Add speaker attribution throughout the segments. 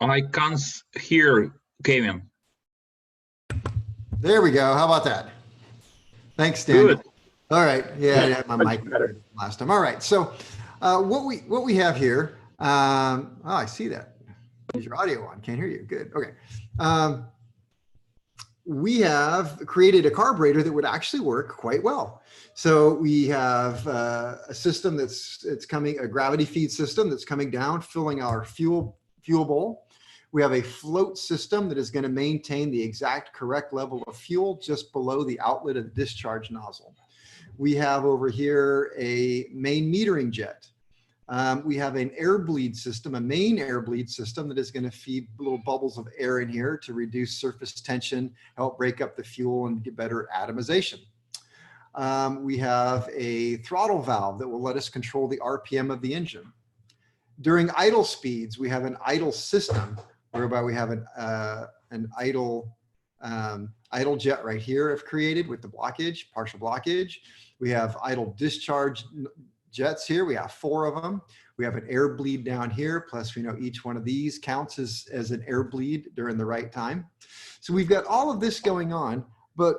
Speaker 1: I can't hear Kevin.
Speaker 2: There we go. How about that? Thanks, Daniel. Good. All right. Yeah, I had my mic better last time. All right. So what we have here, oh, I see that. Is your audio on? Can't hear you. Good. Okay. We have created a carburetor that would actually work quite well. So we have a system it's coming, a gravity feed system that's coming down, filling our fuel bowl. We have a float system that is going to maintain the exact correct level of fuel just below the outlet of the discharge nozzle. We have over here a main metering jet. We have an air bleed system, a main air bleed system that is going to feed little bubbles of air in here to reduce surface tension, help break up the fuel and get better atomization. We have a throttle valve that will let us control the RPM of the engine. During idle speeds, we have an idle system whereby we have an idle jet right here I've created with the blockage, partial blockage. We have idle discharge jets here. We have 4 of them. We have an air bleed down here. Plus we know each one of these counts as an air bleed during the right time. So we've got all of this going on, but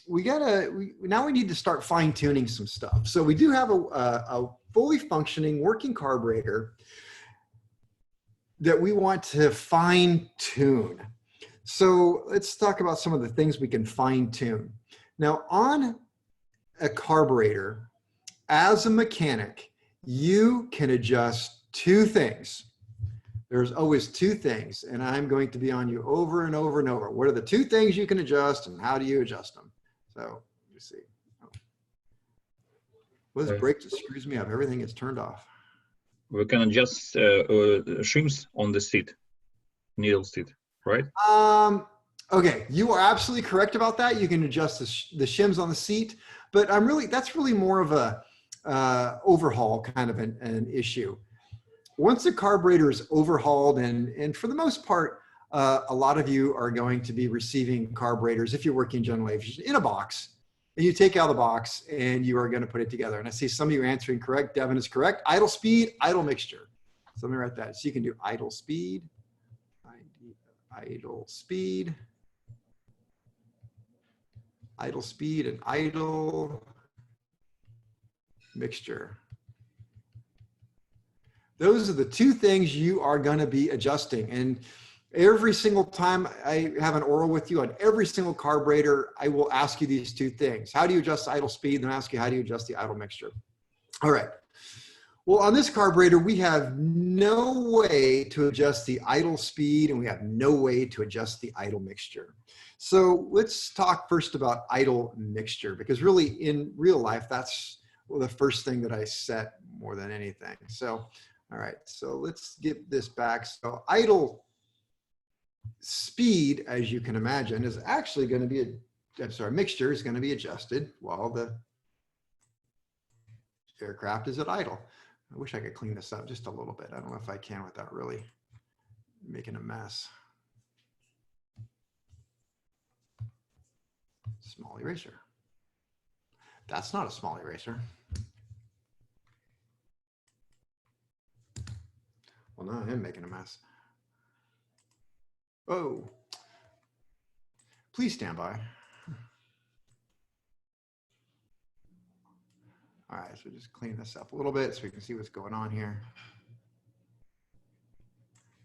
Speaker 2: now we need to start fine tuning some stuff. So we do have a fully functioning working carburetor that we want to fine tune. So let's talk about some of the things we can fine tune. Now on a carburetor, as a mechanic, you can adjust 2 things. There's always 2 things, and I'm going to be on you over and over and over. What are the 2 things you can adjust and how do you adjust them? So let me see. What this brake just screws me up. Everything is turned off.
Speaker 1: We can adjust shims on the seat, needle seat, right?
Speaker 2: Okay, you are absolutely correct about that. You can adjust the shims on the seat, but that's really more of a overhaul kind of an issue. Once the carburetor is overhauled, and for the most part, a lot of you are going to be receiving carburetors if you're working general aviation in a box, and you take out the box and you are going to put it together. And I see some of you are answering correct. Devin is correct. Idle speed, idle mixture. So let me write that. So you can do idle speed, idle speed, idle speed, and idle mixture. Those are the 2 things you are going to be adjusting. And every single time I have an oral with you on every single carburetor, I will ask you these 2 things. How do you adjust the idle speed? Then I ask you, how do you adjust the idle mixture? All right. Well, on this carburetor, we have no way to adjust the idle speed, and we have no way to adjust the idle mixture. So let's talk first about idle mixture, because really in real life, that's the first thing that I set more than anything. So, all right, so let's get this back. So idle speed, as you can imagine, is actually going to be, mixture is going to be adjusted while the aircraft is at idle. I wish I could clean this up just a little bit. I don't know if I can without really making a mess. Small eraser. That's not a small eraser. Well, now I am making a mess. Oh, please stand by. All right, so just clean this up a little bit so we can see what's going on here.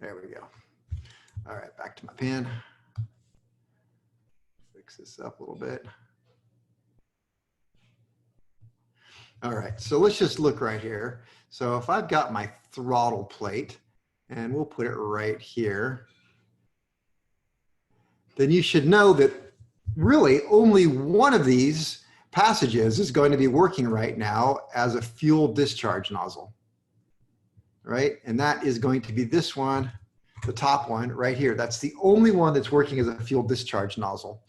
Speaker 2: There we go. All right, back to my pen. Fix this up a little bit. All right, so let's just look right here. So if I've got my throttle plate, and we'll put it right here, then you should know that really only one of these passages is going to be working right now as a fuel discharge nozzle, right? And that is going to be this one, the top one right here. That's the only one that's working as a fuel discharge nozzle.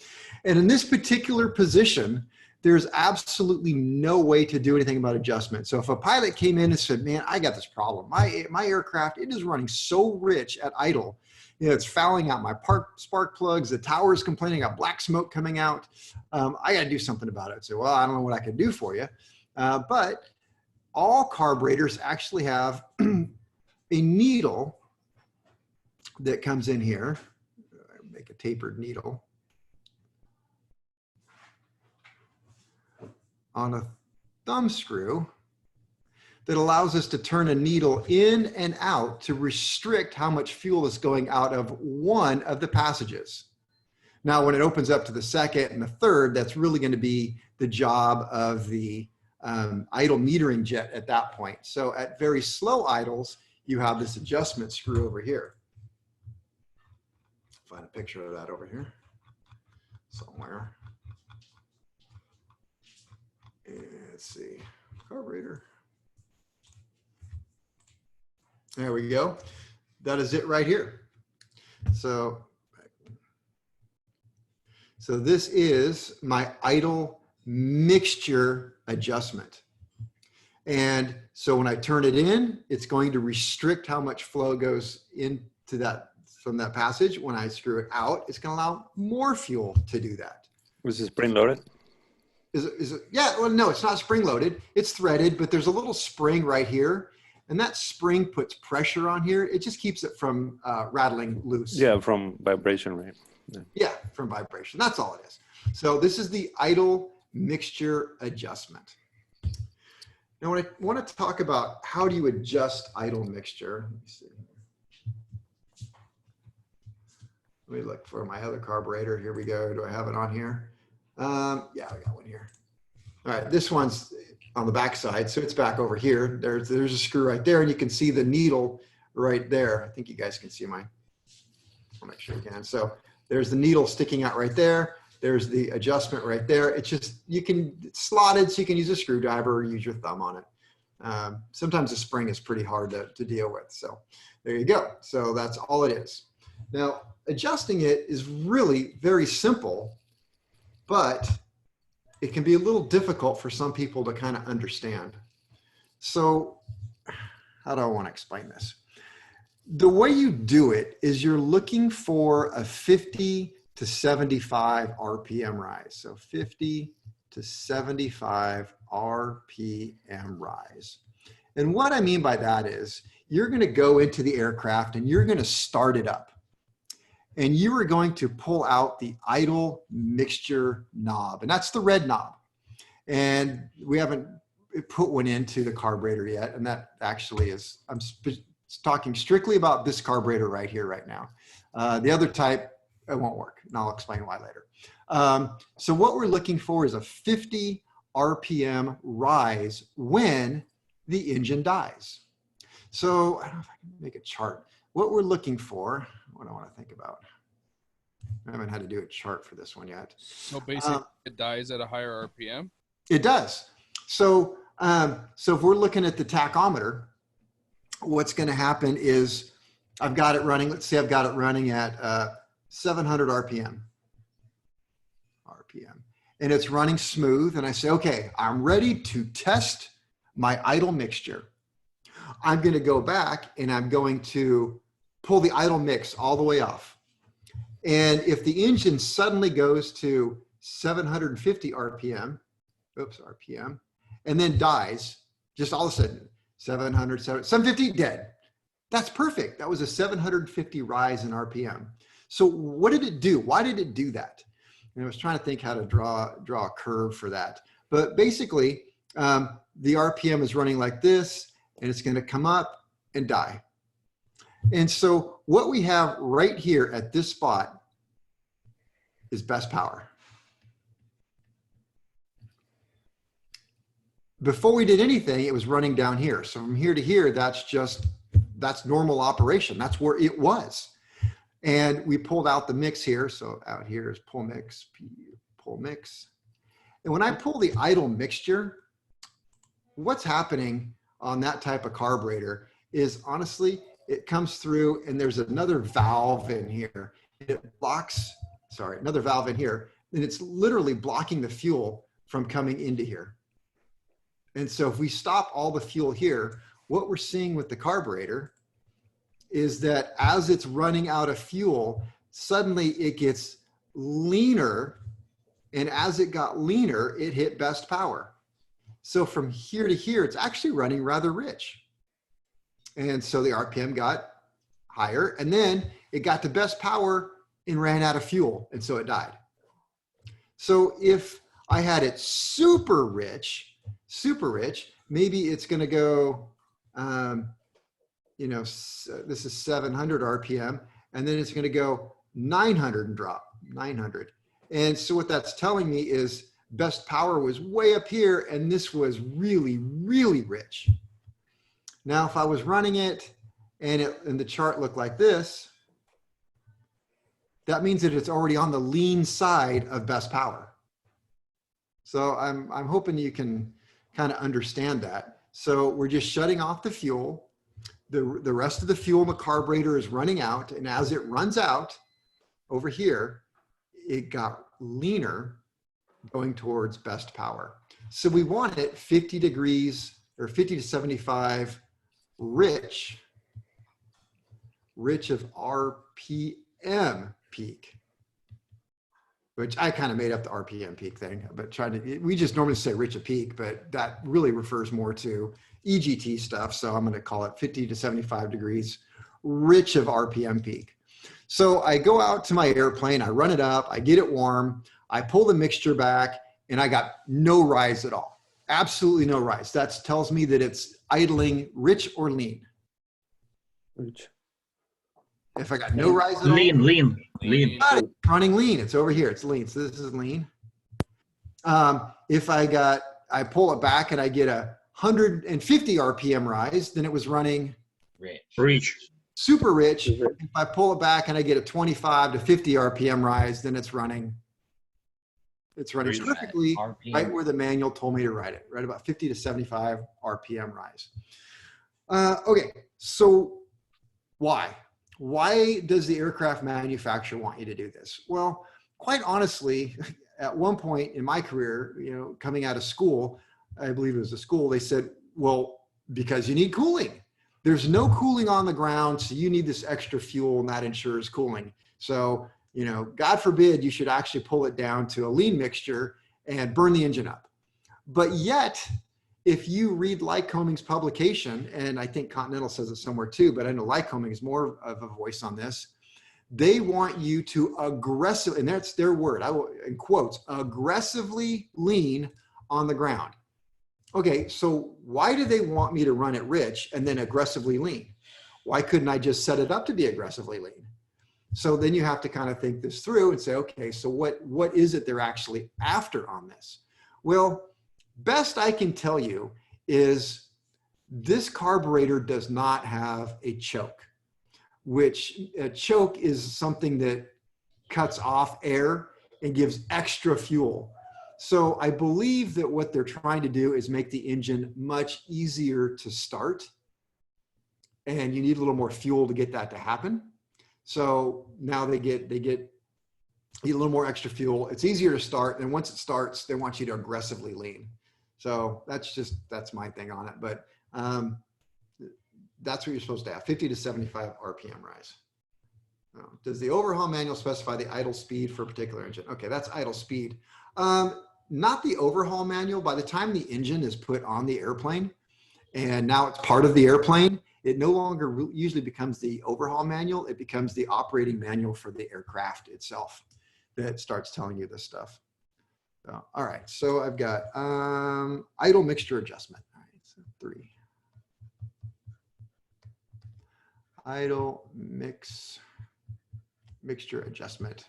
Speaker 2: And in this particular position, there's absolutely no way to do anything about adjustment. So if a pilot came in and said, man, I got this problem. My aircraft, it is running so rich at idle. You know, it's fouling out my spark plugs. The tower is complaining, I got black smoke coming out. I got to do something about it. So, well, I don't know what I can do for you. But all carburetors actually have a needle that comes in here. Make a tapered needle on a thumb screw that allows us to turn a needle in and out to restrict how much fuel is going out of one of the passages. Now, when it opens up to the second and the third, that's really going to be the job of the idle metering jet at that point. So at very slow idles, you have this adjustment screw over here. Find a picture of that over here somewhere. And let's see, carburetor. There we go. That is it right here. So this is my idle mixture adjustment. And so when I turn it in, it's going to restrict how much flow goes into that from that passage. When I screw it out, it's going to allow more fuel to do that.
Speaker 3: Was it spring loaded?
Speaker 2: Is it? Yeah, well, no, it's not spring loaded. It's threaded, but there's a little spring right here. And that spring puts pressure on here. It just keeps it from rattling loose.
Speaker 3: Yeah, from vibration, right?
Speaker 2: Yeah, from vibration. That's all it is. So this is the idle mixture adjustment. Now, when I want to talk about how do you adjust idle mixture, let me see. Let me look for my other carburetor. Here we go. Do I have it on here? Yeah, I got one here. All right, this one's on the back side, so it's back over here. There's a screw right there, and you can see the needle right there. I think you guys can see mine. I'll make sure you can. So there's the needle sticking out right there. There's the adjustment right there. It's just, it's slotted, so you can use a screwdriver or use your thumb on it. Sometimes the spring is pretty hard to deal with. So there you go. So that's all it is. Now, adjusting it is really very simple, but it can be a little difficult for some people to kind of understand. So how do I want to explain this? The way you do it is you're looking for a 50 to 75 RPM rise. So 50 to 75 RPM rise. And what I mean by that is you're going to go into the aircraft and you're going to start it up. And you are going to pull out the idle mixture knob, and that's the red knob. And we haven't put one into the carburetor yet, and that actually is, I'm talking strictly about this carburetor right here, right now. The other type, it won't work, and I'll explain why later. So what we're looking for is a 50 RPM rise when the engine dies. So I don't know if I can make a chart. What we're looking for, what I want to think about. I haven't had to do a chart for this one yet.
Speaker 4: So basically it dies at a higher RPM?
Speaker 2: It does. So, so if we're looking at the tachometer, what's going to happen is I've got it running, let's say I've got it running at 700 RPM. And it's running smooth. And I say, okay, I'm ready to test my idle mixture. I'm going to go back and I'm going to pull the idle mix all the way off. And if the engine suddenly goes to 750 RPM, and then dies, just all of a sudden, 700, 750, dead. That's perfect. That was a 750 rise in RPM. So what did it do? Why did it do that? And I was trying to think how to draw a curve for that. But basically, the RPM is running like this, and it's going to come up and die. And so what we have right here at this spot is best power. Before we did anything, it was running down here. So from here to here, that's normal operation. That's where it was. And we pulled out the mix here. So out here is pull mix, pull mix. And when I pull the idle mixture, what's happening on that type of carburetor is honestly, it comes through and there's another valve in here. It blocks, another valve in here. And it's literally blocking the fuel from coming into here. And so if we stop all the fuel here, what we're seeing with the carburetor is that as it's running out of fuel, suddenly it gets leaner. And as it got leaner, it hit best power. So from here to here, it's actually running rather rich. And so the RPM got higher. And then it got to best power and ran out of fuel, and so it died. So if I had it super rich, maybe it's going to go, this is 700 RPM, and then it's going to go 900 and drop 900. And so what that's telling me is best power was way up here, and this was really, really rich. Now, if I was running it and the chart looked like this, that means that it's already on the lean side of best power. So I'm hoping you can kind of understand that. So we're just shutting off the fuel. The rest of the fuel in the carburetor is running out. And as it runs out over here, it got leaner going towards best power. So we want it 50 degrees or 50 to 75 rich of RPM peak, which I kind of made up the RPM peak thing, but we just normally say rich of peak, but that really refers more to EGT stuff. So I'm going to call it 50 to 75 degrees rich of RPM peak. So I go out to my airplane, I run it up, I get it warm, I pull the mixture back, and I got no rise at all. Absolutely no rise. That tells me that it's idling rich or lean.
Speaker 3: Rich.
Speaker 2: If I got no rise at all.
Speaker 1: Lean.
Speaker 2: Got it. Running lean. It's over here. It's lean. So this is lean. If I pull it back and I get a 150 RPM rise, then it was running
Speaker 1: Rich.
Speaker 2: super rich. If I pull it back and I get a 25 to 50 RPM rise, then it's running perfectly right where the manual told me to write it, right about 50 to 75 RPM rise. Okay, so why? Why does the aircraft manufacturer want you to do this? Well, quite honestly, at one point in my career, coming out of school, I believe it was a school, they said, well, because you need cooling. There's no cooling on the ground, so you need this extra fuel, and that ensures cooling. So, God forbid you should actually pull it down to a lean mixture and burn the engine up. But yet, if you read Lycoming's publication, and I think Continental says it somewhere too, but I know Lycoming is more of a voice on this, they want you to aggressively, and that's their word, I will, in quotes, aggressively lean on the ground. Okay, so why do they want me to run it rich and then aggressively lean? Why couldn't I just set it up to be aggressively lean? So then you have to kind of think this through and say, okay, so what is it they're actually after on this? Well, best I can tell you is this carburetor does not have a choke, which a choke is something that cuts off air and gives extra fuel. So I believe that what they're trying to do is make the engine much easier to start, and you need a little more fuel to get that to happen. So now they get a little more extra fuel. It's easier to start, and once it starts, they want you to aggressively lean. So that's my thing on it. But that's what you're supposed to have, 50 to 75 RPM rise. Does the overhaul manual specify the idle speed for a particular engine? Okay, that's idle speed. Not the overhaul manual. By the time the engine is put on the airplane and now it's part of the airplane, it no longer usually becomes the overhaul manual. It becomes the operating manual for the aircraft itself that starts telling you this stuff. So, all right, so I've got idle mixture adjustment. All right, so 3. Idle mixture adjustment.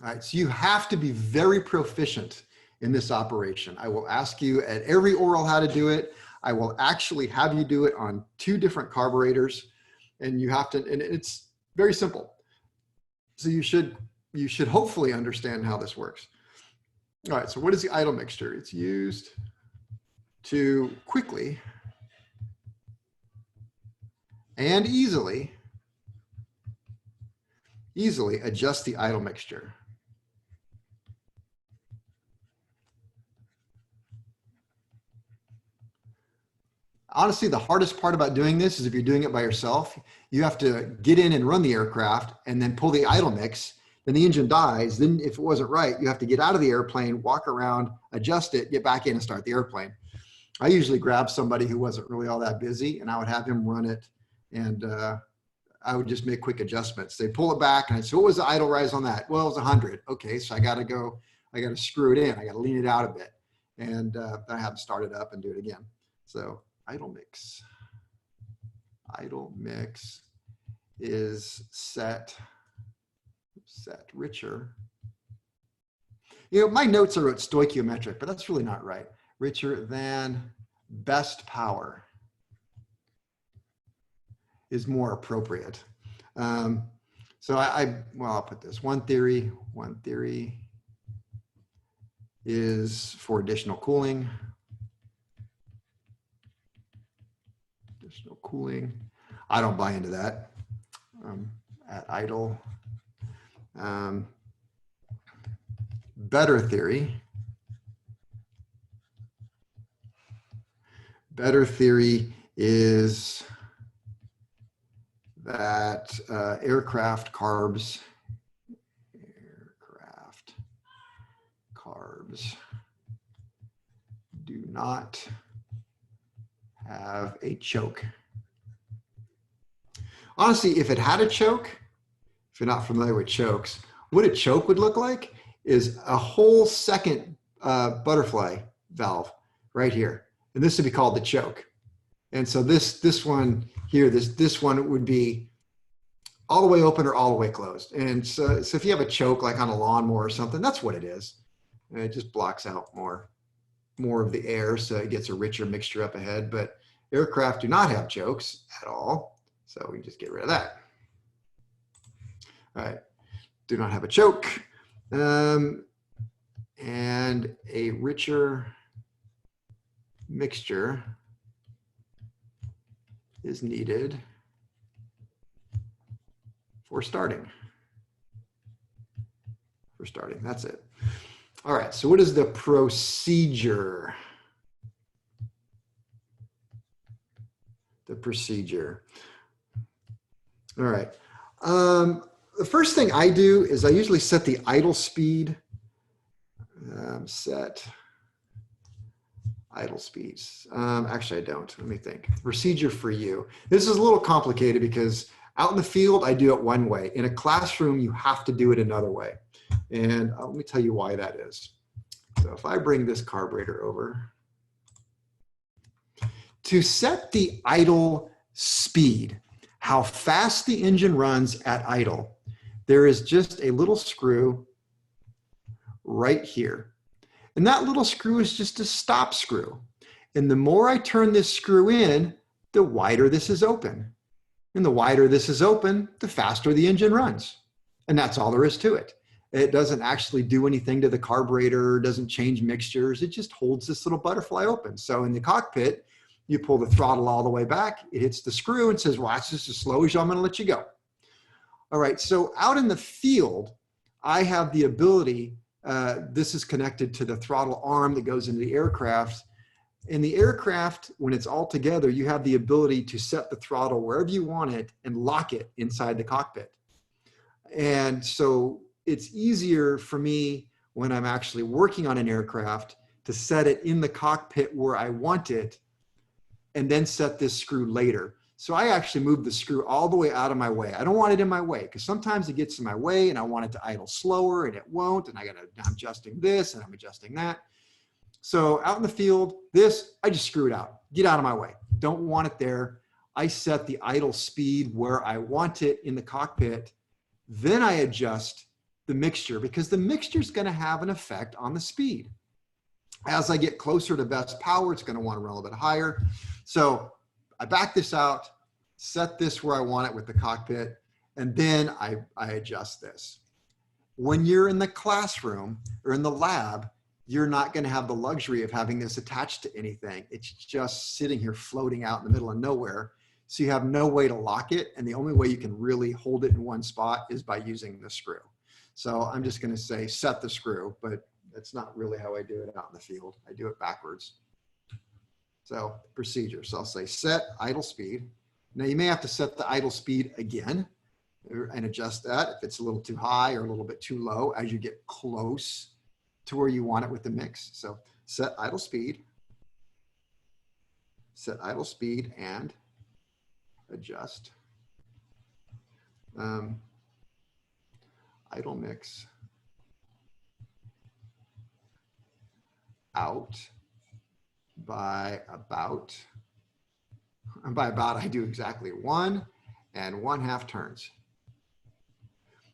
Speaker 2: All right, so you have to be very proficient in this operation. I will ask you at every oral how to do it. I will actually have you do it on 2 different carburetors, and you have to, and it's very simple. So you should hopefully understand how this works. All right, so what is the idle mixture? It's used to quickly and easily adjust the idle mixture. Honestly, the hardest part about doing this is if you're doing it by yourself, you have to get in and run the aircraft and then pull the idle mix. Then the engine dies. Then if it wasn't right, you have to get out of the airplane, walk around, adjust it, get back in and start the airplane. I usually grab somebody who wasn't really all that busy, and I would have him run it, and I would just make quick adjustments. They pull it back, and I say, what was the idle rise on that? Well, it was 100. Okay, so I got to screw it in. I got to lean it out a bit, and I have to start it up and do it again. So idle mix. Idle mix is set richer. You know, my notes are at stoichiometric, but that's really not right. Richer than best power is more appropriate. So I'll put this. One theory is for additional cooling. Additional cooling. I don't buy into that. At idle. Better theory. Better theory is that aircraft carbs do not have a choke. Honestly, if it had a choke, if you're not familiar with chokes, what a choke would look like is a whole second butterfly valve right here. And this would be called the choke. And so this one here, this one would be all the way open or all the way closed. And so if you have a choke like on a lawnmower or something, that's what it is. And it just blocks out more of the air, so it gets a richer mixture up ahead. But aircraft do not have chokes at all, so we just get rid of that. All right, do not have a choke. And a richer mixture is needed for starting. That's it. All right, so what is the procedure? The procedure. All right. The first thing I do is I usually set the idle speed. Set idle speeds. Actually, I don't. Let me think. Procedure for you. This is a little complicated because out in the field, I do it one way. In a classroom, you have to do it another way. And let me tell you why that is. So if I bring this carburetor over, to set the idle speed, how fast the engine runs at idle, there is just a little screw right here. And that little screw is just a stop screw. And the more I turn this screw in, the wider this is open. And the wider this is open, the faster the engine runs. And that's all there is to it. It doesn't actually do anything to the carburetor, doesn't change mixtures. It just holds this little butterfly open. So in the cockpit, you pull the throttle all the way back, it hits the screw and says, well, that's just as slow as I'm gonna let you go. All right, so out in the field, I have the ability, this is connected to the throttle arm that goes into the aircraft. In the aircraft, when it's all together, you have the ability to set the throttle wherever you want it and lock it inside the cockpit. And so it's easier for me when I'm actually working on an aircraft to set it in the cockpit where I want it and then set this screw later. So I actually move the screw all the way out of my way. I don't want it in my way because sometimes it gets in my way and I want it to idle slower and it won't. And I'm adjusting this and I'm adjusting that. So out in the field, I just screw it out. Get out of my way. Don't want it there. I set the idle speed where I want it in the cockpit. Then I adjust the mixture because the mixture is going to have an effect on the speed. As I get closer to best power, it's going to want to run a little bit higher. So I back this out, set this where I want it with the cockpit, and then I adjust this. When you're in the classroom or in the lab, you're not going to have the luxury of having this attached to anything. It's just sitting here floating out in the middle of nowhere. So you have no way to lock it. And the only way you can really hold it in one spot is by using the screw. So I'm just going to say set the screw, but that's not really how I do it out in the field. I do it backwards. So procedure. So I'll say set idle speed. Now you may have to set the idle speed again and adjust that if it's a little too high or a little bit too low as you get close to where you want it with the mix. So set idle speed. set idle speed and adjust. Idle mix out by about, and by about I do exactly 1 1/2 turns.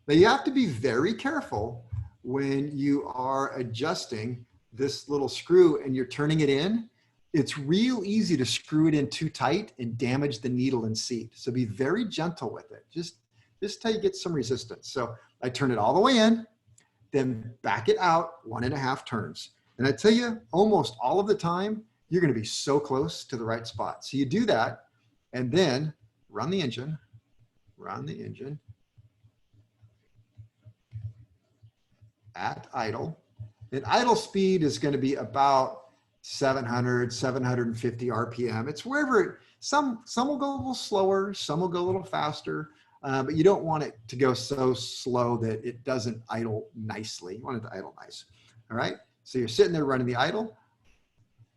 Speaker 2: Now you have to be very careful when you are adjusting this little screw and you're turning it in. It's real easy to screw it in too tight and damage the needle and seat. So be very gentle with it. Just till you get some resistance. So I turn it all the way in, then back it out 1 1/2 turns. And I tell you, almost all of the time, you're going to be so close to the right spot. So you do that and then run the engine, at idle. And idle speed is going to be about 700, 750 RPM. It's wherever, some will go a little slower, some will go a little faster, but you don't want it to go so slow that it doesn't idle nicely. You want it to idle nice. All right. So you're sitting there running the idle,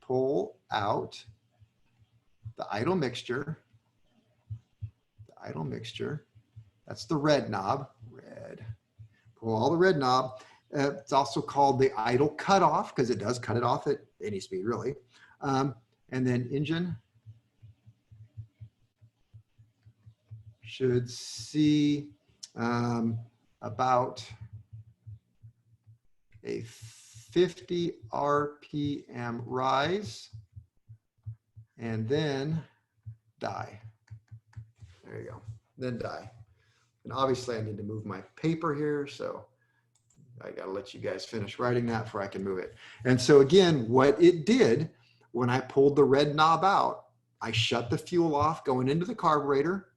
Speaker 2: pull out the idle mixture. That's the red knob, pull all the red knob. It's also called the idle cutoff because it does cut it off at any speed really. And then engine should see about a 50 RPM rise and then die. There you go, then die. And obviously I need to move my paper here, so I got to let you guys finish writing that before I can move it. And so again, what it did when I pulled the red knob out, I shut the fuel off going into the carburetor.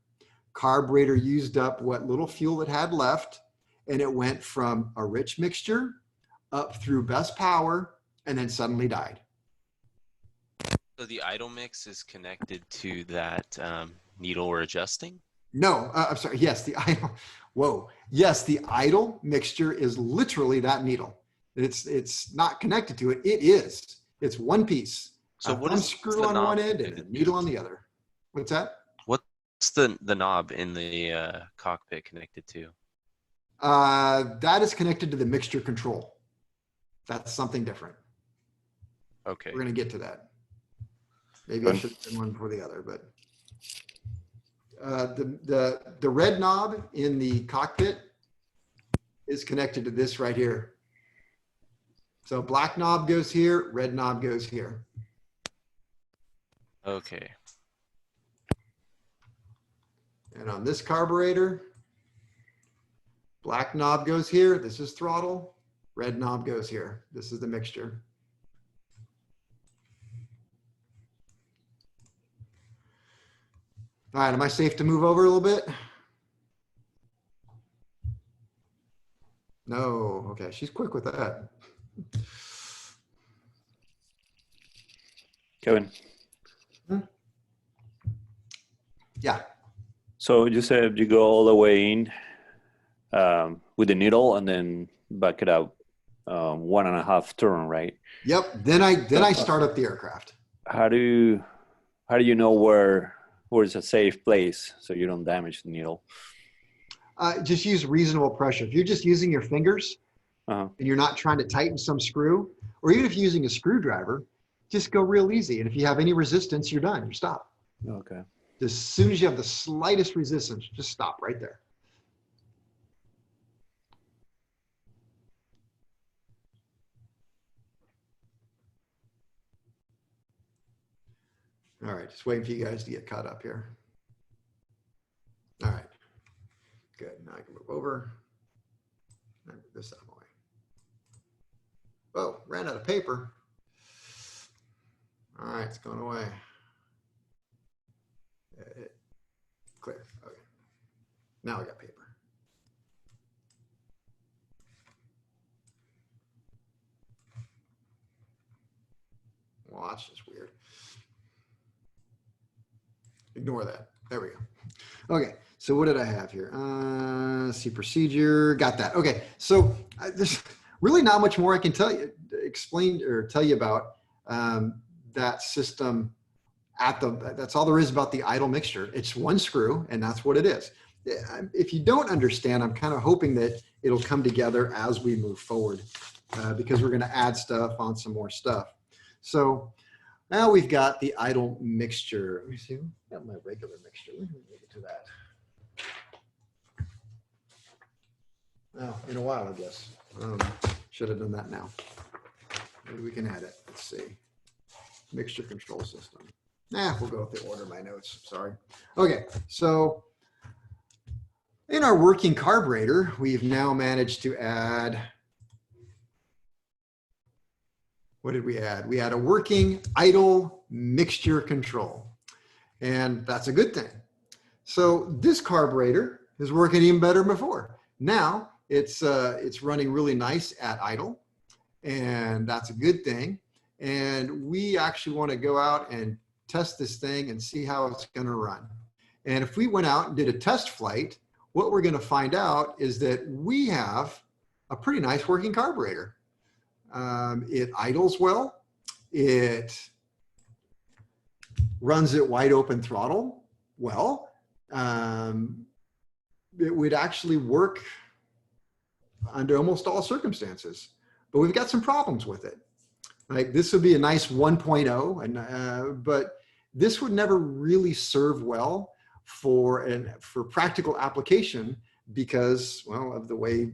Speaker 2: Carburetor used up what little fuel it had left, and it went from a rich mixture up through best power and then suddenly died.
Speaker 5: So the idle mix is connected to that needle we're adjusting?
Speaker 2: No, I'm sorry. Yes, the idle. Whoa. Yes, the idle mixture is literally that needle. It's not connected to it. It is. It's one piece.
Speaker 5: So what is
Speaker 2: screw on one end and a needle on the other? What's that?
Speaker 5: What's the knob in the cockpit connected to?
Speaker 2: That is connected to the mixture control. That's something different.
Speaker 5: Okay.
Speaker 2: We're going to get to that. Maybe I should have done one before the other, but the red knob in the cockpit is connected to this right here. So black knob goes here, red knob goes here.
Speaker 5: Okay.
Speaker 2: And on this carburetor, black knob goes here. This is throttle. Red knob goes here. This is the mixture. All right, am I safe to move over a little bit? No, okay, she's quick with that.
Speaker 3: Kevin.
Speaker 2: Yeah.
Speaker 3: So you said you go all the way in with the needle and then back it out 1 1/2 turn, right?
Speaker 2: Yep. Then I start up the aircraft.
Speaker 3: How do you know where's a safe place so you don't damage the needle?
Speaker 2: Just use reasonable pressure. If you're just using your fingers and you're not trying to tighten some screw, or even if you're using a screwdriver, just go real easy. And if you have any resistance, you're done. You stop.
Speaker 3: Okay.
Speaker 2: As soon as you have the slightest resistance, just stop right there. All right, just waiting for you guys to get caught up here. All right, good. Now I can move over. Now move this out of my way. Whoa, ran out of paper. All right, it's going away. Clear. Okay. Now I got paper. Well, that's just weird. Ignore that. There we go. Okay. So what did I have here? See procedure. Got that. Okay. So there's really not much more I can tell you, explain or tell you about that system that's all there is about the idle mixture. It's one screw, and that's what it is. If you don't understand, I'm kind of hoping that it'll come together as we move forward, because we're going to add stuff on some more stuff. So now we've got the idle mixture. Let me see. I've got my regular mixture. Let me get to that. Oh, in a while, I guess. Should have done that now. Maybe we can add it. Let's see. Mixture control system. We'll go with the order of my notes. Sorry. Okay, so in our working carburetor, we've now managed to add, what did we add? We had a working idle mixture control, and that's a good thing. So this carburetor is working even better than before. Now it's running really nice at idle, and that's a good thing. And we actually want to go out and test this thing and see how it's going to run. And if we went out and did a test flight, what we're going to find out is that we have a pretty nice working carburetor. It idles well. It runs at wide open throttle well. It would actually work under almost all circumstances, but we've got some problems with it. Like this would be a nice 1.0, and but this would never really serve well for practical application because, well, of the way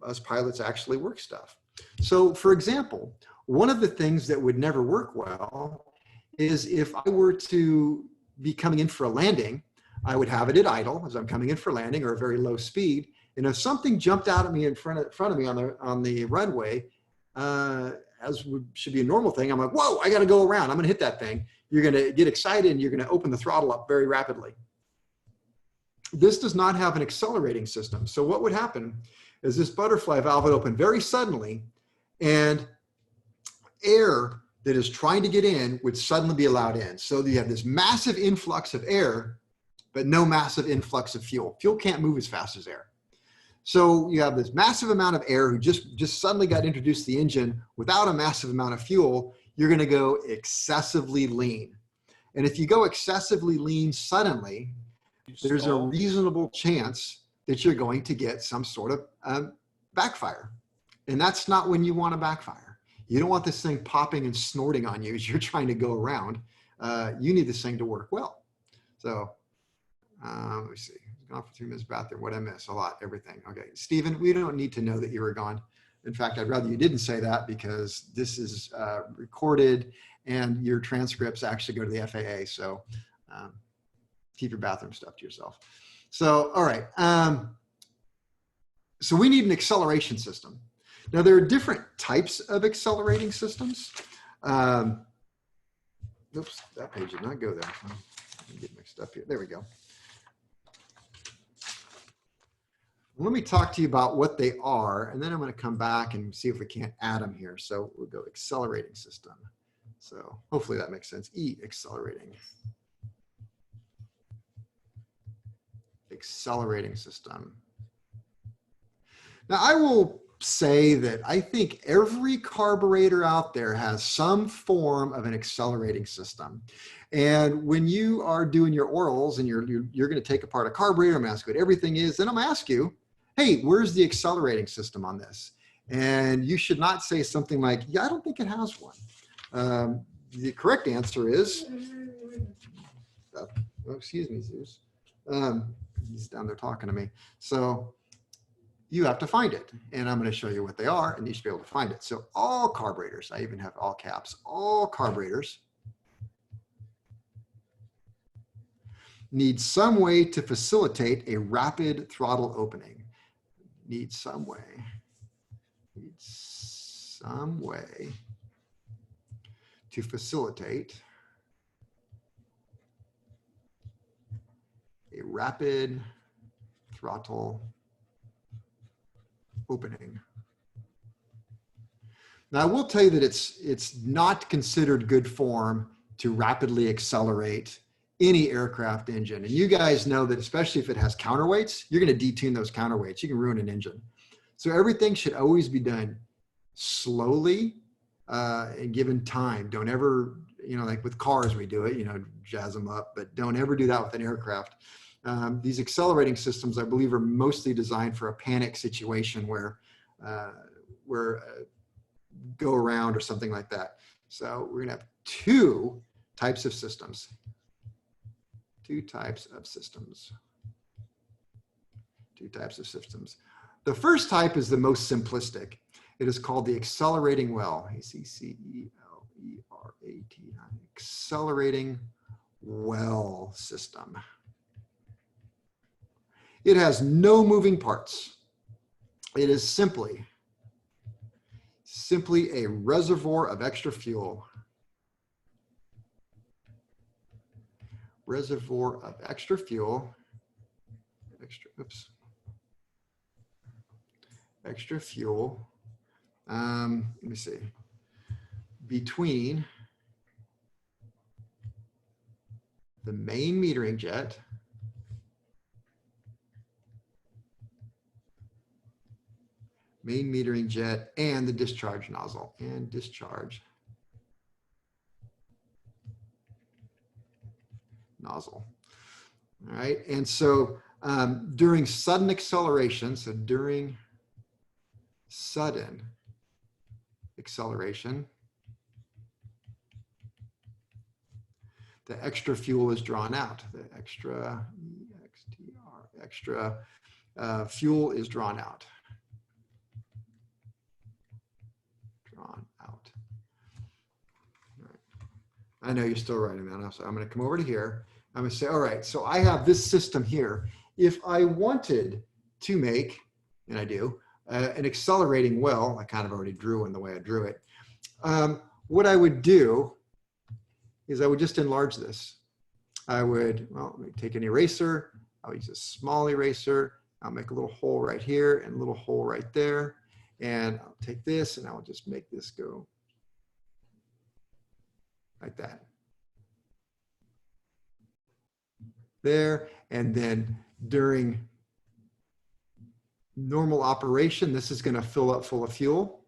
Speaker 2: us pilots actually work stuff. So, for example, one of the things that would never work well is if I were to be coming in for a landing, I would have it at idle as I'm coming in for landing or a very low speed. And if something jumped out at me in front of me on the runway, should be a normal thing, I'm like, whoa, I got to go around. I'm going to hit that thing. You're going to get excited and you're going to open the throttle up very rapidly. This does not have an accelerating system. So what would happen is this butterfly valve would open very suddenly, and air that is trying to get in would suddenly be allowed in. So you have this massive influx of air, but no massive influx of fuel. Fuel can't move as fast as air. So you have this massive amount of air who just suddenly got introduced to the engine without a massive amount of fuel. You're going to go excessively lean. And if you go excessively lean suddenly, there's a reasonable chance that you're going to get some sort of backfire. And that's not when you want to backfire. You don't want this thing popping and snorting on you as you're trying to go around. You need this thing to work well. So let me see. Gone for 3 minutes bathroom. What I miss? A lot, everything. Okay, Stephen, we don't need to know that you were gone. In fact, I'd rather you didn't say that because this is recorded and your transcripts actually go to the FAA. So keep your bathroom stuff to yourself. So, all right. So we need an acceleration system. Now, there are different types of accelerating systems. Oops, that page did not go there. Let me get mixed up here. There we go. Let me talk to you about what they are, and then I'm going to come back and see if we can't add them here. So we'll go accelerating system. So hopefully that makes sense. Accelerating system. Now I will say that I think every carburetor out there has some form of an accelerating system. And when you are doing your orals and you're going to take apart a carburetor, I'm going to ask what everything is, then I'm going to ask you, hey, where's the accelerating system on this? And you should not say something like, yeah, I don't think it has one. The correct answer is, oh, excuse me, Zeus. He's down there talking to me. So you have to find it. And I'm going to show you what they are, and you should be able to find it. So all carburetors, I even have all caps, all carburetors need some way to facilitate a rapid throttle opening. Need some way to facilitate a rapid throttle opening. Now, I will tell you that it's not considered good form to rapidly accelerate any aircraft engine. And you guys know that especially if it has counterweights, you're going to detune those counterweights. You can ruin an engine. So everything should always be done slowly and given time. Don't ever you know, like with cars, we do it, you know, jazz them up, but don't ever do that with an aircraft. These accelerating systems, I believe, are mostly designed for a panic situation where go around or something like that. So we're gonna have two types of systems. Two types of systems. The first type is the most simplistic. It is called the accelerating well. ACCELERATI, accelerating well system. It has no moving parts. It is simply a reservoir of extra fuel. Reservoir of extra fuel. Extra fuel. Let me see. Between the main metering jet and the discharge nozzle All right, and so during sudden acceleration, the extra fuel is drawn out. The extra fuel is drawn out. All right. I know you're still writing that, so I'm going to come over to here. I'm going to say, all right, so I have this system here. If I wanted to make, and I do, an accelerating well, I kind of already drew in the way I drew it. What I would do is I would just enlarge this. I would, well, let me take an eraser. I'll use a small eraser. I'll make a little hole right here and a little hole right there. And I'll take this and I'll just make this go like that. There, and then during normal operation, this is going to fill up full of fuel.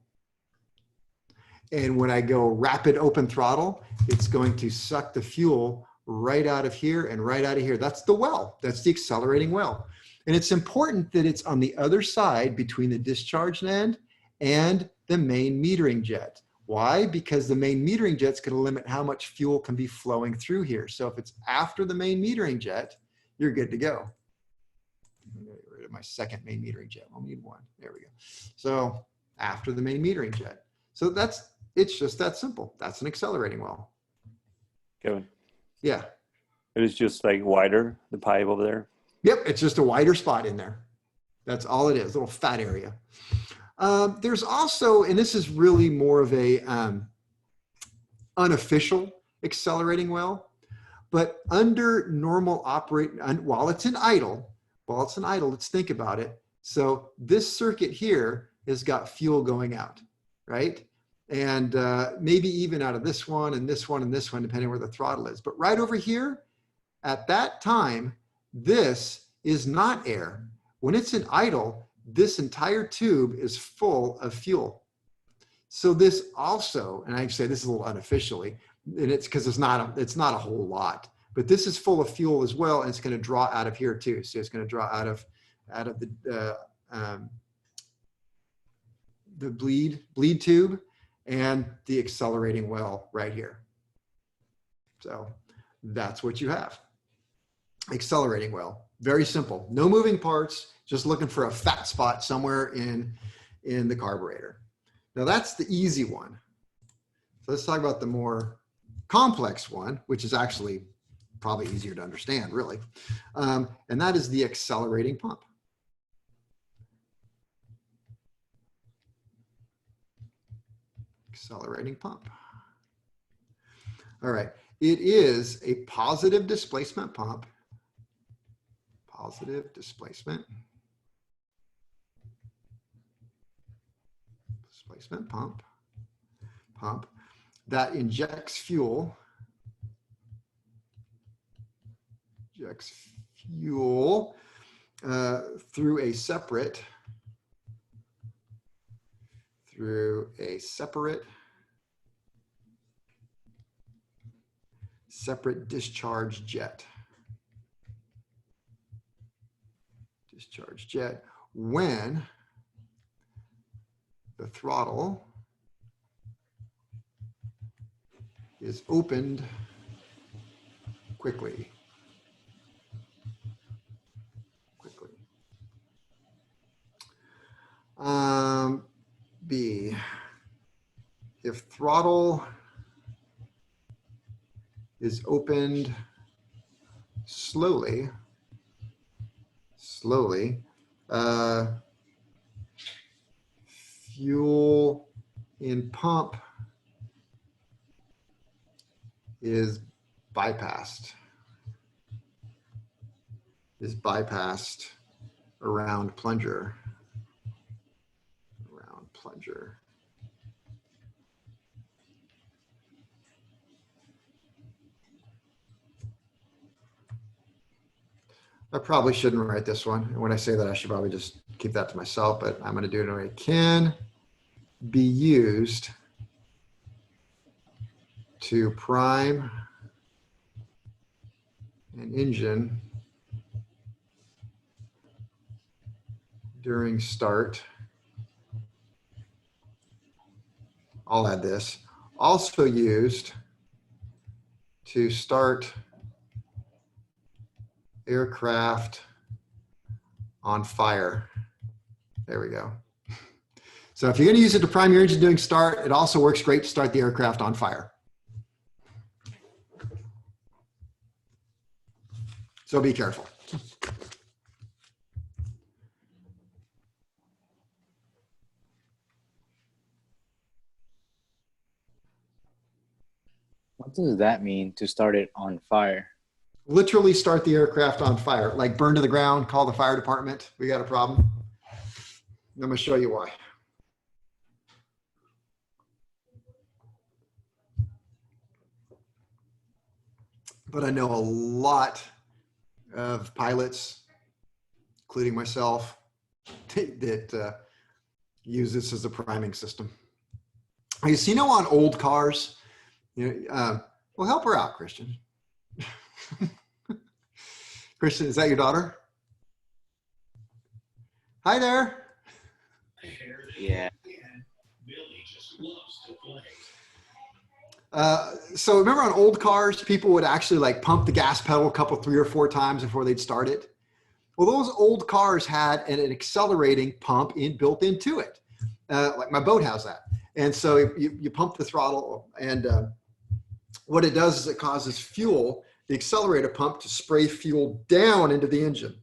Speaker 2: And when I go rapid open throttle, it's going to suck the fuel right out of here and right out of here. That's the well. That's the accelerating well. And it's important that it's on the other side between the discharge end and the main metering jet. Why? Because the main metering jet's going to limit how much fuel can be flowing through here. So if it's after the main metering jet, you're good to go. I'm going to get rid of my second main metering jet. I'll need one. There we go. So after the main metering jet. So it's just that simple. That's an accelerating well.
Speaker 3: Kevin.
Speaker 2: Yeah.
Speaker 3: It is just like wider, the pipe over there.
Speaker 2: Yep. It's just a wider spot in there. That's all it is, a little fat area. There's also, and this is really more of a unofficial accelerating well, but under normal while it's in idle, let's think about it. So this circuit here has got fuel going out, right? And maybe even out of this one and this one and this one, depending where the throttle is. But right over here, at that time, this is not air. When it's in idle, this entire tube is full of fuel. So this also, and I say this is a little unofficially, and it's because it's not a whole lot, but this is full of fuel as well, and it's going to draw out of here too. So it's going to draw out of the bleed tube and the accelerating well right here. So that's what you have. Accelerating well. Very simple. No moving parts, just looking for a fat spot somewhere in the carburetor. Now that's the easy one. So let's talk about the more complex one, which is actually probably easier to understand, really. And that is the accelerating pump. Accelerating pump. All right. It is a positive displacement pump. Positive displacement pump that injects fuel through a separate separate discharge jet. Discharge jet when the throttle is opened quickly. B, if throttle is opened slowly, fuel in pump is bypassed around plunger. I probably shouldn't write this one. And when I say that, I should probably just keep that to myself, but I'm going to do it anyway. Can be used to prime an engine during start. I'll add this. Also used to start aircraft on fire. There we go. So if you're going to use it to prime your engine during start, it also works great to start the aircraft on fire. So be careful.
Speaker 6: What does that mean, to start it on fire?
Speaker 2: Literally start the aircraft on fire, like burn to the ground, call the fire department. We got a problem. I'm going to show you why. But I know a lot of pilots, including myself, that use this as a priming system. You see, on old cars, well, help her out, Christian. Christian, is that your daughter? Hi there.
Speaker 6: Yeah.
Speaker 2: So remember on old cars, people would actually like pump the gas pedal a couple, 3 or 4 times before they'd start it. Well, those old cars had an accelerating pump built into it. Like my boat has that. And so you pump the throttle, and what it does is it causes the accelerator pump, to spray fuel down into the engine.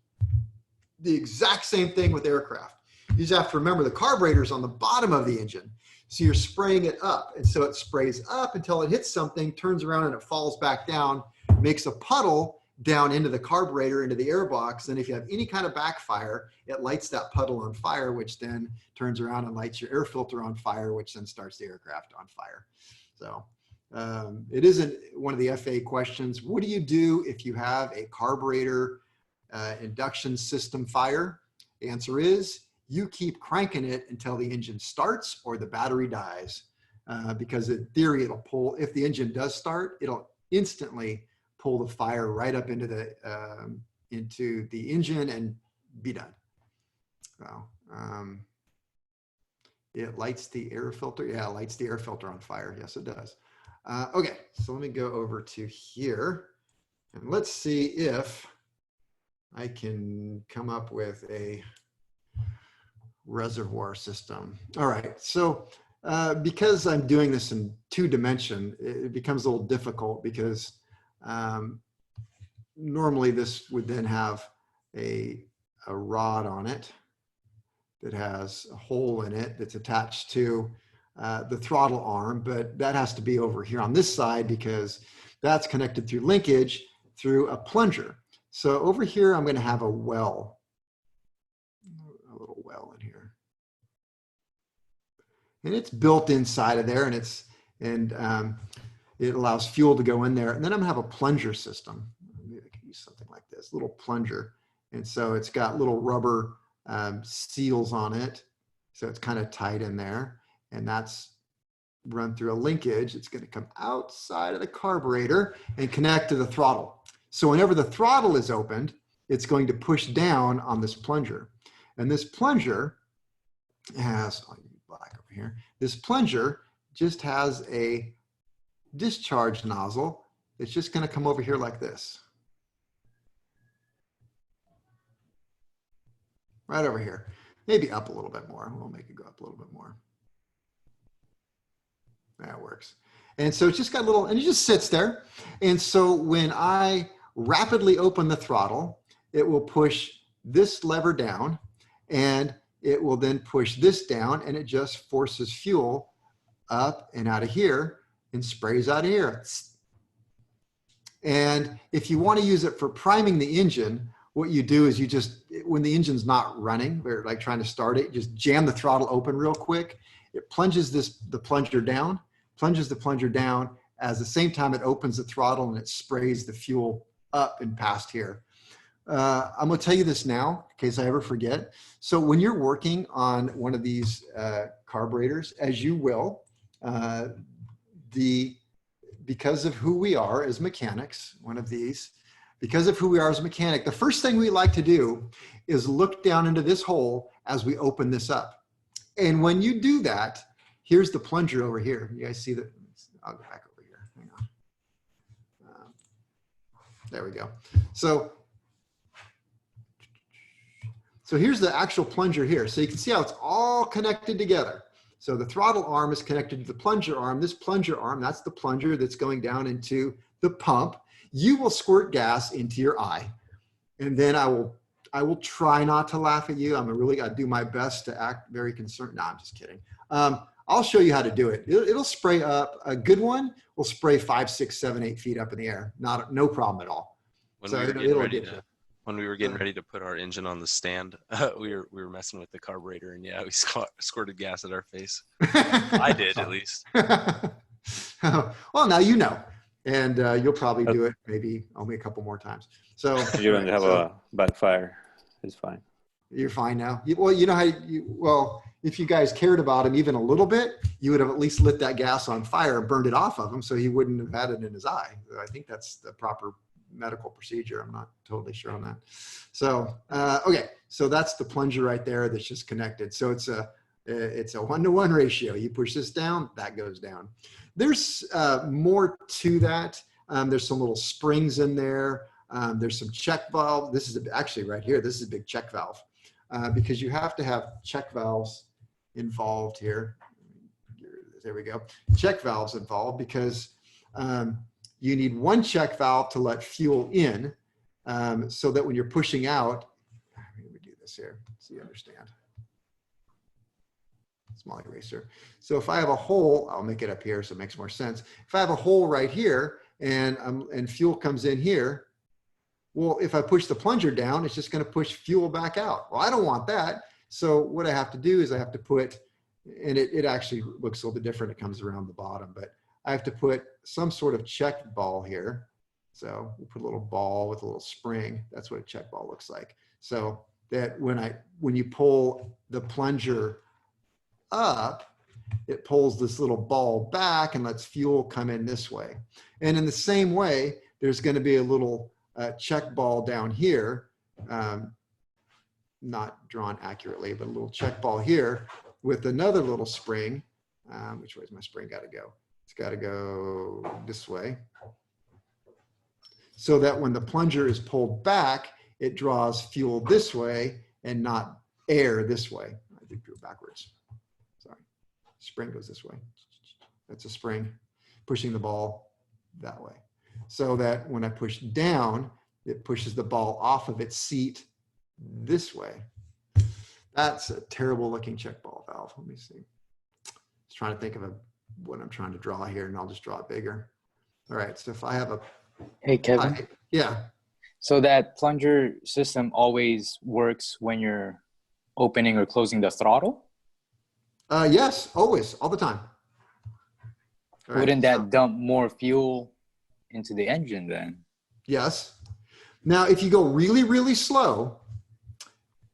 Speaker 2: The exact same thing with aircraft. You just have to remember the carburetor's on the bottom of the engine. So you're spraying it up. And so it sprays up until it hits something, turns around, and it falls back down, makes a puddle down into the carburetor, into the airbox. And if you have any kind of backfire, it lights that puddle on fire, which then turns around and lights your air filter on fire, which then starts the aircraft on fire. So it isn't one of the FAA questions. What do you do if you have a carburetor induction system fire? The answer is you keep cranking it until the engine starts or the battery dies, because in theory it'll pull. If the engine does start, it'll instantly pull the fire right up into the engine and be done. So it lights the air filter. Yeah, it lights the air filter on fire. Yes, it does. Okay, so let me go over to here and let's see if I can come up with a reservoir system. All right, so because I'm doing this in 2-dimension, it becomes a little difficult, because normally this would then have a rod on it that has a hole in it that's attached to the throttle arm, but that has to be over here on this side because that's connected through linkage through a plunger. So over here, I'm going to have a well, a little well in here. And it's built inside of there, and it allows fuel to go in there. And then I'm going to have a plunger system. Maybe I can use something like this, little plunger. And so it's got little rubber seals on it. So it's kind of tight in there. And that's run through a linkage. It's going to come outside of the carburetor and connect to the throttle. So whenever the throttle is opened, it's going to push down on this plunger. And this plunger has, I'll use black over here. This plunger just has a discharge nozzle. It's just going to come over here like this. Right over here. Maybe up a little bit more. We'll make it go up a little bit more. That works. And so it's just got a little, and it just sits there. And so when I rapidly open the throttle, it will push this lever down, and it will then push this down, and it just forces fuel up and out of here and sprays out of here. And if you want to use it for priming the engine, what you do is you just, when the engine's not running, or like trying to start it, just jam the throttle open real quick. It plunges the plunger down, plunges the plunger down. At the same time, it opens the throttle and it sprays the fuel up and past here. I'm going to tell you this now in case I ever forget. So when you're working on one of these carburetors, as you will, because of who we are as mechanics, because of who we are as a mechanic, the first thing we like to do is look down into this hole as we open this up. And when you do that, here's the plunger over here. You guys see that? I'll go back over here. Hang on. There we go. So here's the actual plunger here. So you can see how it's all connected together. So the throttle arm is connected to the plunger arm. This plunger arm, that's the plunger that's going down into the pump. You will squirt gas into your eye. And then I will try not to laugh at you. I do my best to act very concerned. No, I'm just kidding. I'll show you how to do it. It'll spray up. A good one will spray 5, 6, 7, 8 feet up in the air. No problem at all.
Speaker 5: When we were getting ready to put our engine on the stand, we were messing with the carburetor, and yeah, we squirted gas at our face. I did, at least.
Speaker 2: Well, now you know, and you'll probably do it maybe only a couple more times. So
Speaker 3: you don't have a backfire. It's fine.
Speaker 2: You're fine now. Well, you know how if you guys cared about him even a little bit, you would have at least lit that gas on fire and burned it off of him, so he wouldn't have had it in his eye. I think that's the proper medical procedure. I'm not totally sure on that. So, okay. So that's the plunger right there that's just connected. So it's a 1-to-1 ratio. You push this down, that goes down. There's more to that. There's some little springs in there. There's some check valve. This is actually right here. This is a big check valve because you have to have check valves involved here. There we go. Check valves involved because you need one check valve to let fuel in so that when you're pushing out, let me do this here so you understand. Small eraser. So if I have a hole, I'll make it up here so it makes more sense. If I have a hole right here and fuel comes in here, well, if I push the plunger down, it's just going to push fuel back out. Well, I don't want that. So what I have to do is I have to put, and it actually looks a little bit different. It comes around the bottom, but I have to put some sort of check ball here. So we'll put a little ball with a little spring. That's what a check ball looks like. So that when you pull the plunger up, it pulls this little ball back and lets fuel come in this way. And in the same way, there's going to be a little check ball down here, not drawn accurately, but a little check ball here with another little spring. Which way is my spring got to go? It's got to go this way. So that when the plunger is pulled back, it draws fuel this way and not air this way. I did do it backwards. Sorry. Spring goes this way. That's a spring pushing the ball that way. So that when I push down, it pushes the ball off of its seat this way. That's a terrible looking check ball valve. Let me see. Just trying to think of what I'm trying to draw here, and I'll just draw it bigger. All right, so if I have a...
Speaker 6: Hey, Kevin.
Speaker 2: Yeah.
Speaker 6: So that plunger system always works when you're opening or closing the throttle?
Speaker 2: Yes, always, all the time. All
Speaker 6: Wouldn't that dump more fuel into the engine then?
Speaker 2: Yes. Now, if you go really, really slow,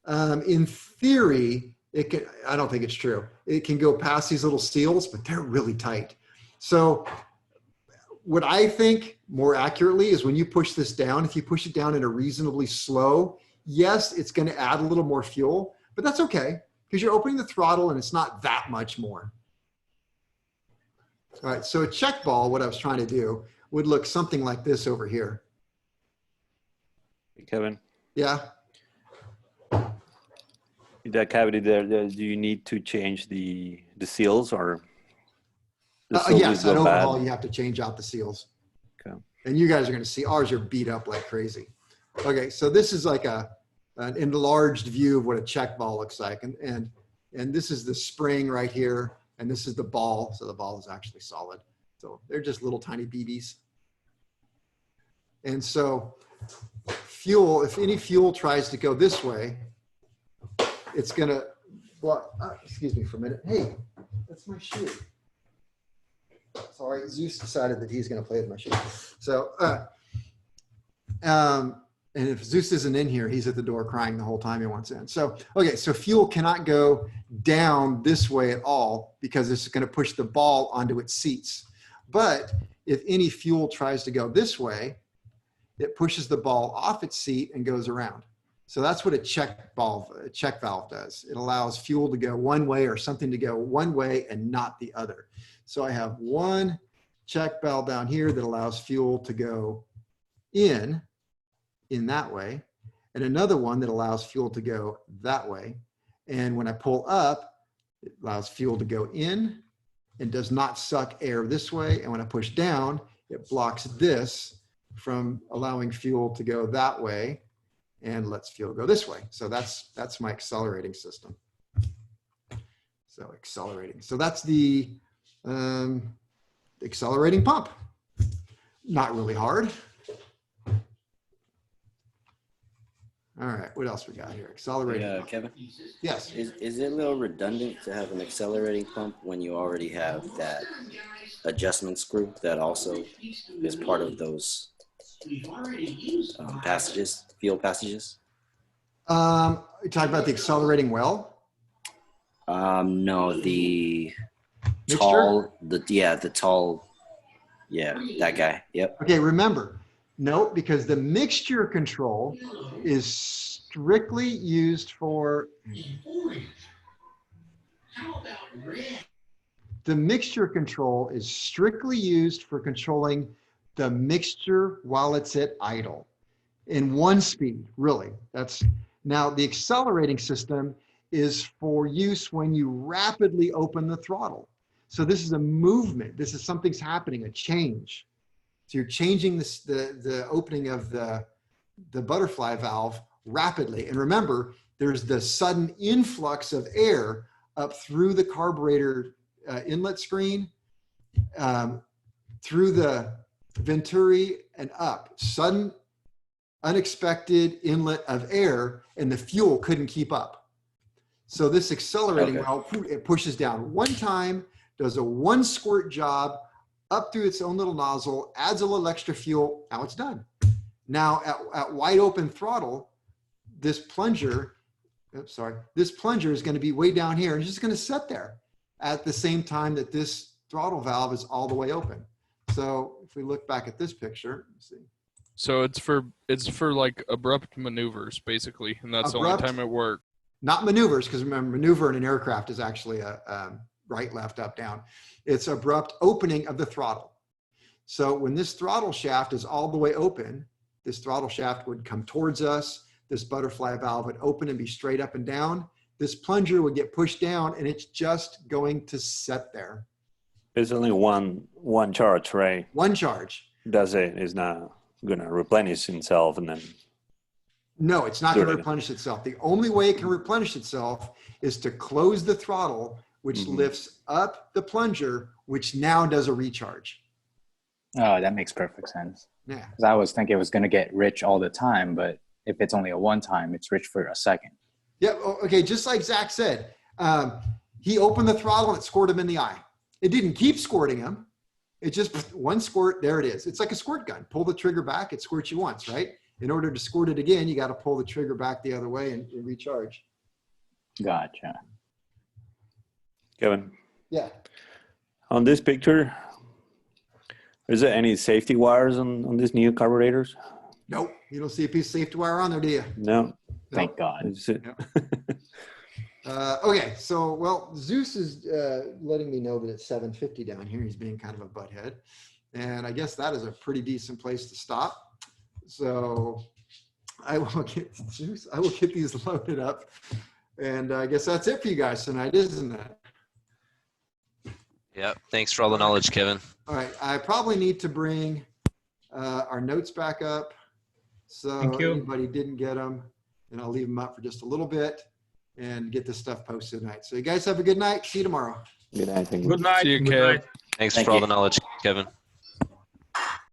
Speaker 2: in theory, It can, I don't think it's true. It can go past these little seals, but they're really tight. So what I think more accurately is when you push this down, if you push it down in a reasonably slow, yes, it's going to add a little more fuel, but that's okay because you're opening the throttle and it's not that much more. All right, so a check ball, what I was trying to do, would look something like this over here.
Speaker 3: Kevin,
Speaker 2: Yeah.
Speaker 3: in that cavity there, do you need to change the seals or? The seals
Speaker 2: Yes,
Speaker 3: go
Speaker 2: at Overhaul,
Speaker 3: bad?
Speaker 2: you have to change out the seals.
Speaker 3: Okay.
Speaker 2: And you guys are going to see ours are beat up like crazy. Okay, so this is like an enlarged view of what a check ball looks like. And this is the spring right here. And this is the ball. So the ball is actually solid. So they're just little tiny BBs. And so fuel, if any fuel tries to go this way, it's going to, well, excuse me for a minute. Hey, that's my shoe. Sorry, Zeus decided that he's going to play with my shoe. So, and if Zeus isn't in here, he's at the door crying the whole time he wants in. So, okay, so fuel cannot go down this way at all because it's going to push the ball onto its seats. But if any fuel tries to go this way, it pushes the ball off its seat and goes around. So that's what a check valve does. It allows fuel to go one way or something to go one way and not the other. So I have one check valve down here that allows fuel to go in that way, and another one that allows fuel to go that way. And when I pull up, it allows fuel to go in and does not suck air this way. And when I push down, it blocks this from allowing fuel to go that way and lets fuel go this way. So that's my accelerating system. So accelerating. So that's the accelerating pump. Not really hard. All right, what else we got here? Accelerating.
Speaker 7: Yeah, Kevin.
Speaker 2: Yes.
Speaker 7: Is it a little redundant to have an accelerating pump when you already have that adjustment screw that also is part of those passages, fuel passages?
Speaker 2: You talking about the accelerating well?
Speaker 7: No, the
Speaker 2: Mixture?
Speaker 7: tall, that guy. Yep.
Speaker 2: Okay, remember, no, because the mixture control is strictly used for controlling the mixture while it's at idle in one speed, really. Now the accelerating system is for use when you rapidly open the throttle. So this is a movement. This is something's happening, a change. So you're changing the opening of the butterfly valve rapidly. And remember, there's the sudden influx of air up through the carburetor inlet screen, through the venturi and up. Sudden, unexpected inlet of air, and the fuel couldn't keep up. So this accelerating valve, it pushes down one time, does a one squirt job, up through its own little nozzle, adds a little extra fuel, now it's done. Now at wide open throttle, this plunger is going to be way down here and it's just going to sit there at the same time that this throttle valve is all the way open. So if we look back at this picture, let's see.
Speaker 4: So it's for like abrupt maneuvers basically, and that's the only time it works.
Speaker 2: Not maneuvers, because remember, maneuver in an aircraft is actually a right, left, up, down. It's abrupt opening of the throttle. So when this throttle shaft is all the way open, this throttle shaft would come towards us. This butterfly valve would open and be straight up and down. This plunger would get pushed down and it's just going to sit there.
Speaker 3: There's only one charge, right?
Speaker 2: One charge.
Speaker 3: That's it. It's not going to replenish itself and then.
Speaker 2: No, it's not going to replenish itself. The only way it can replenish itself is to close the throttle, which lifts up the plunger, which now does a recharge.
Speaker 6: Oh, that makes perfect sense.
Speaker 2: Yeah.
Speaker 6: Because I was thinking it was going to get rich all the time, but if it's only a one time, it's rich for a second.
Speaker 2: Yeah. Okay. Just like Zach said, he opened the throttle and it squirted him in the eye. It didn't keep squirting him. It just one squirt. There it is. It's like a squirt gun. Pull the trigger back. It squirts you once, right? In order to squirt it again, you got to pull the trigger back the other way and recharge.
Speaker 6: Gotcha.
Speaker 3: Kevin,
Speaker 2: Yeah.
Speaker 3: on this picture, is there any safety wires on these new carburetors?
Speaker 2: Nope. You don't see a piece of safety wire on there, do you?
Speaker 3: No.
Speaker 6: Thank God.
Speaker 3: Is it?
Speaker 2: Okay, so, well, Zeus is letting me know that it's 7:50 down here. He's being kind of a butthead. And I guess that is a pretty decent place to stop. So I will get Zeus. I will get these loaded up. And I guess that's it for you guys tonight, isn't it?
Speaker 5: Yeah. Thanks for all the knowledge, Kevin.
Speaker 2: All right. I probably need to bring our notes back up. So
Speaker 1: Thank you.
Speaker 2: anybody didn't get them, and I'll leave them up for just a little bit and get this stuff posted tonight. So you guys have a good night. See you tomorrow.
Speaker 3: Good night. Thank you.
Speaker 1: Good night.
Speaker 4: See you,
Speaker 1: Good
Speaker 4: Kev.
Speaker 1: night.
Speaker 5: Thanks
Speaker 6: Thank
Speaker 5: for all
Speaker 6: you.
Speaker 5: the knowledge, Kevin.